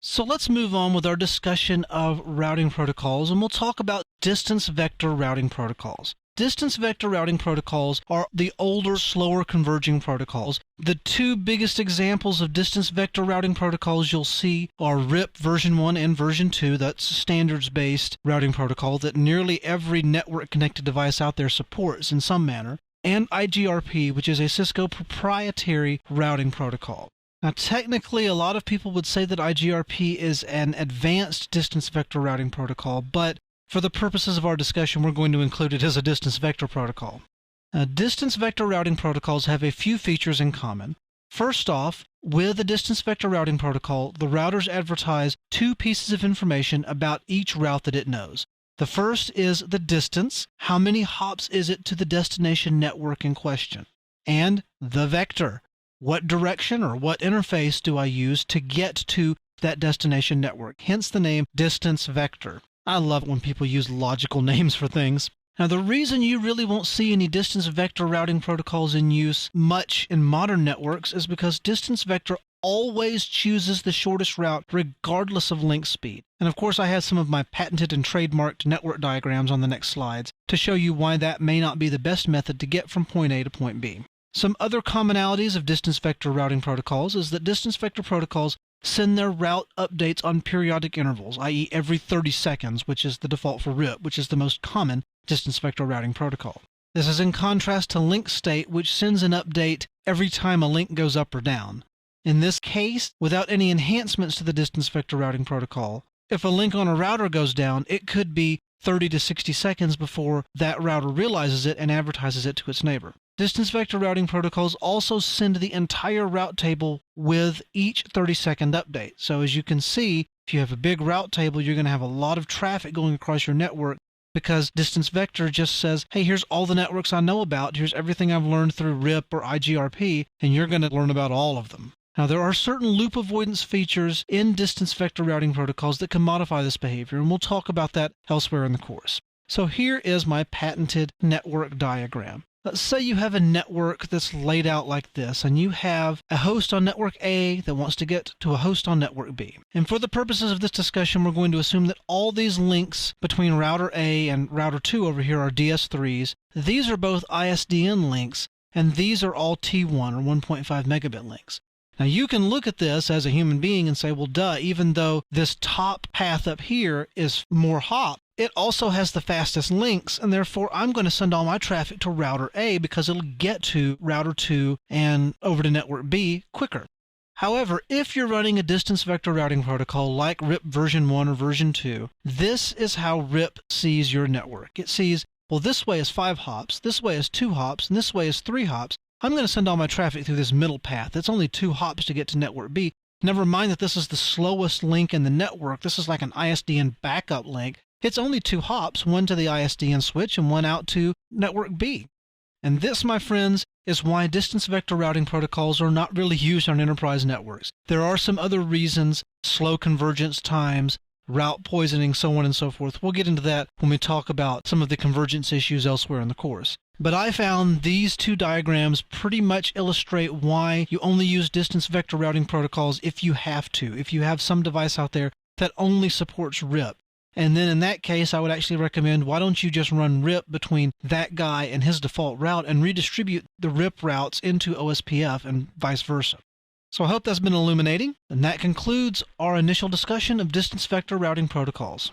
So let's move on with our discussion of routing protocols, and we'll talk about distance vector routing protocols. Distance vector routing protocols are the older, slower converging protocols. The two biggest examples of distance vector routing protocols you'll see are RIP version 1 and version 2. That's a standards-based routing protocol that nearly every network-connected device out there supports in some manner, and IGRP, which is a Cisco proprietary routing protocol. Now, technically, a lot of people would say that IGRP is an advanced distance vector routing protocol, but for the purposes of our discussion, we're going to include it as a distance vector protocol. Distance vector routing protocols have a few features in common. First off, with a distance vector routing protocol, the routers advertise two pieces of information about each route that it knows. The first is the distance, how many hops is it to the destination network in question, and the vector, what direction or what interface do I use to get to that destination network, hence the name distance vector. I love it when people use logical names for things. Now, the reason you really won't see any distance vector routing protocols in use much in modern networks is because distance vector always chooses the shortest route regardless of link speed. And of course, I have some of my patented and trademarked network diagrams on the next slides to show you why that may not be the best method to get from point A to point B. Some other commonalities of distance vector routing protocols is that distance vector protocols send their route updates on periodic intervals, i.e. every 30 seconds, which is the default for RIP, which is the most common distance vector routing protocol. This is in contrast to link state, which sends an update every time a link goes up or down. In this case, without any enhancements to the distance vector routing protocol, if a link on a router goes down, it could be 30 to 60 seconds before that router realizes it and advertises it to its neighbor. Distance vector routing protocols also send the entire route table with each 30-second update. So as you can see, if you have a big route table, you're going to have a lot of traffic going across your network because distance vector just says, hey, here's all the networks I know about, here's everything I've learned through RIP or IGRP, and you're going to learn about all of them. Now, there are certain loop avoidance features in distance vector routing protocols that can modify this behavior, and we'll talk about that elsewhere in the course. So here is my patented network diagram. Let's say you have a network that's laid out like this, and you have a host on network A that wants to get to a host on network B. And for the purposes of this discussion, we're going to assume that all these links between router A and router 2 over here are DS3s. These are both ISDN links, and these are all T1 or 1.5 megabit links. Now, you can look at this as a human being and say, well, duh, even though this top path up here is more hop, it also has the fastest links, and therefore I'm going to send all my traffic to router A because it'll get to router 2 and over to network B quicker. However, if you're running a distance vector routing protocol like RIP version 1 or version 2, this is how RIP sees your network. It sees, well, this way is 5 hops, this way is 2 hops, and this way is 3 hops. I'm going to send all my traffic through this middle path. It's only 2 hops to get to network B. Never mind that this is the slowest link in the network. This is like an ISDN backup link. It's only 2 hops, one to the ISDN switch and one out to network B. And this, my friends, is why distance vector routing protocols are not really used on enterprise networks. There are some other reasons, slow convergence times, route poisoning, so on and so forth. We'll get into that when we talk about some of the convergence issues elsewhere in the course. But I found these two diagrams pretty much illustrate why you only use distance vector routing protocols if you have to, if you have some device out there that only supports RIP. And then in that case, I would actually recommend, why don't you just run RIP between that guy and his default route and redistribute the RIP routes into OSPF and vice versa. So I hope that's been illuminating, and that concludes our initial discussion of distance vector routing protocols.